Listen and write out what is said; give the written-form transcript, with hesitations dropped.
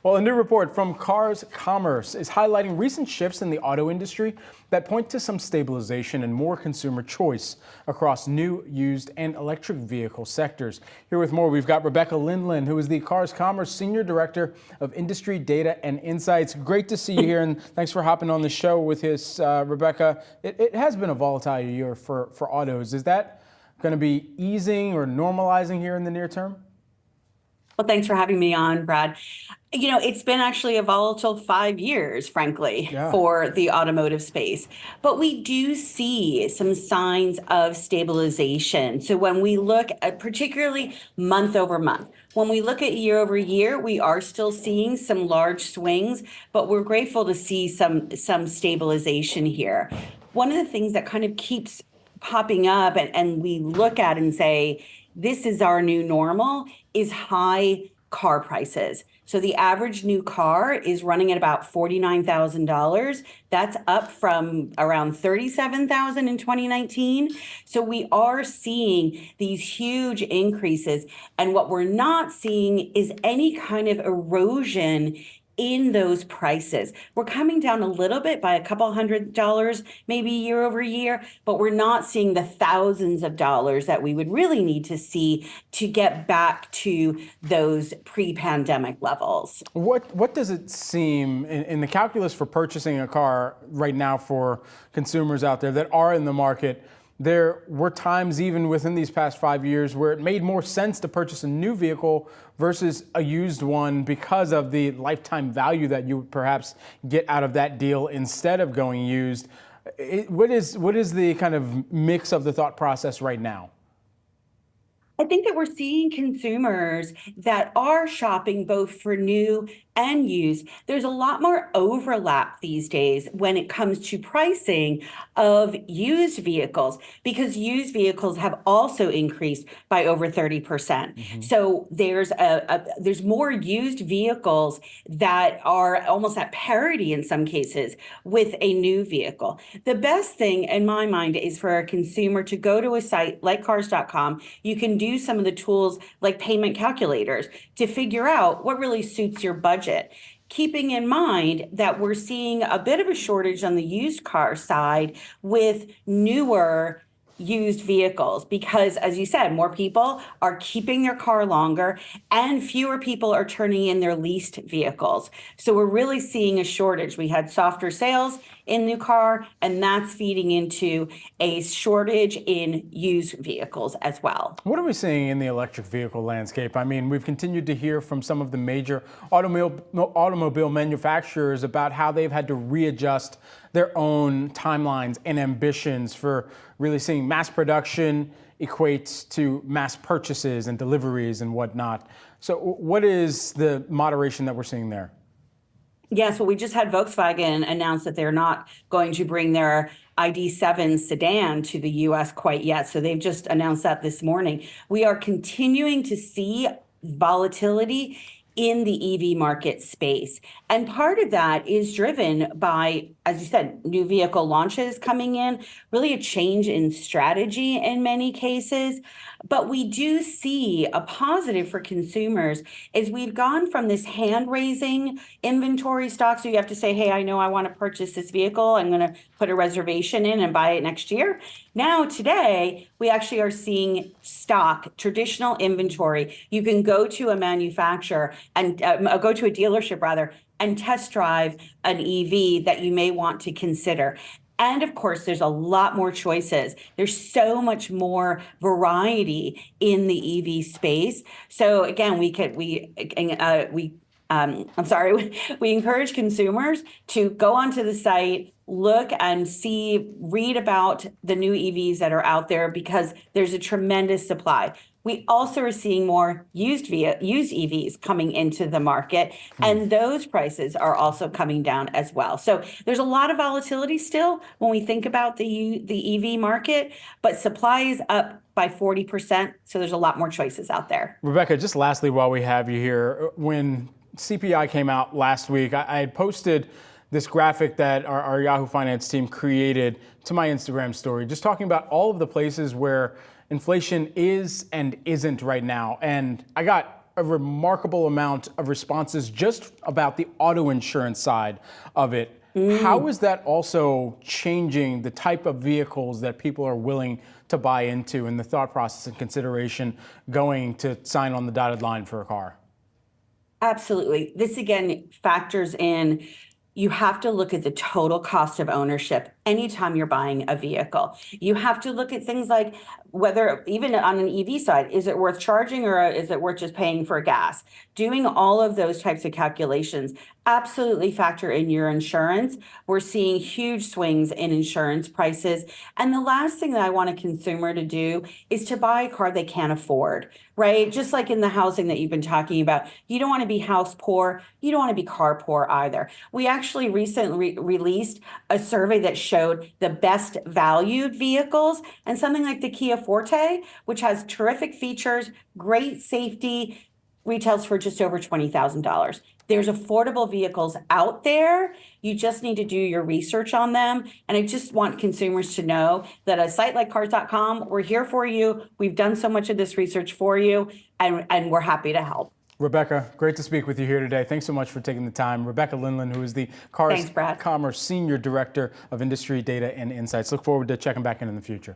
Well, a new report from Cars Commerce is highlighting recent shifts in the auto industry that point to some stabilization and more consumer choice across new, used, and electric vehicle sectors. Here with more, we've got Rebecca Lindland, who is the Cars Commerce Senior Director of Industry Data and Insights. Great to see you here, and thanks for hopping on the show with us, Rebecca. It has been a volatile year for autos. Is that going to be easing or normalizing here in the near term? Well, thanks for having me on, Brad. It's been actually a volatile 5 years, frankly, for the automotive space. But we do see some signs of stabilization. So when we look at particularly month over month, when we look at year over year, we are still seeing some large swings, but we're grateful to see some stabilization here. One of the things that kind of keeps popping up and we look at and say, this is our new normal, is high car prices. So the average new car is running at about $49,000. That's up from around $37,000 in 2019. So we are seeing these huge increases. And what we're not seeing is any kind of erosion in those prices. We're coming down a little bit by a couple $100 maybe year over year, but we're not seeing the thousands of dollars that we would really need to see to get back to those pre-pandemic levels. What does it seem in the calculus for purchasing a car right now for consumers out there that are in the market? There were times even within these past 5 years where it made more sense to purchase a new vehicle versus a used one because of the lifetime value that you would perhaps get out of that deal instead of going used. What is the kind of mix of the thought process right now? I think that we're seeing consumers that are shopping both for new and used. There's a lot more overlap these days when it comes to pricing of used vehicles, because used vehicles have also increased by over 30%. So there's more used vehicles that are almost at parity in some cases with a new vehicle. The best thing in my mind is for a consumer to go to a site like cars.com. You can do some of the tools like payment calculators to figure out what really suits your budget. Keeping in mind that we're seeing a bit of a shortage on the used car side with newer used vehicles, because as you said, more people are keeping their car longer and fewer people are turning in their leased vehicles. So we're really seeing a shortage. We had softer sales in new car, and that's feeding into a shortage in used vehicles as well. What are we seeing in the electric vehicle landscape? I mean, we've continued to hear from some of the major automobile manufacturers about how they've had to readjust their own timelines and ambitions for really seeing mass production equates to mass purchases and deliveries and whatnot. So what is the moderation that we're seeing there? Yes, well, we just had Volkswagen announce that they're not going to bring their ID.7 sedan to the U.S. quite yet. So they've just announced that this morning. We are continuing to see volatility in the EV market space. And part of that is driven by, as you said, new vehicle launches coming in, really a change in strategy in many cases. But we do see a positive for consumers is we've gone from this hand-raising inventory stock. So you have to say, hey, I know I want to purchase this vehicle. I'm going to put a reservation in and buy it next year. Now, today, we actually are seeing stock, traditional inventory. You can go to a manufacturer and go to a dealership, rather, and test drive an EV that you may want to consider. And of course, there's a lot more choices. There's so much more variety in the EV space. So again, we encourage consumers to go onto the site, look and read about the new EVs that are out there, because there's a tremendous supply. We also are seeing more used EVs coming into the market, and those prices are also coming down as well. So there's a lot of volatility still when we think about the EV market, but supply is up by 40%. So there's a lot more choices out there. Rebecca, just lastly, while we have you here, when CPI came out last week, I had posted this graphic that our Yahoo Finance team created to my Instagram story, just talking about all of the places where inflation is and isn't right now. And I got a remarkable amount of responses just about the auto insurance side of it. How is that also changing the type of vehicles that people are willing to buy into and the thought process and consideration going to sign on the dotted line for a car? Absolutely. This again factors in. You have to look at the total cost of ownership anytime you're buying a vehicle. You have to look at things like whether, even on an EV side, is it worth charging or is it worth just paying for gas? Doing all of those types of calculations absolutely factor in your insurance. We're seeing huge swings in insurance prices. And the last thing that I want a consumer to do is to buy a car they can't afford, right? Just like in the housing that you've been talking about, you don't want to be house poor. You don't want to be car poor either. We actually recently released a survey that showed the best valued vehicles, and something like the Kia Forte, which has terrific features, great safety, retails for just over $20,000. There's affordable vehicles out there. You just need to do your research on them. And I just want consumers to know that a site like cars.com, we're here for you. We've done so much of this research for you, and we're happy to help. Rebecca, great to speak with you here today. Thanks so much for taking the time. Rebecca Lindland, who is the Cars Commerce Senior Director of Industry Data and Insights. Look forward to checking back in the future.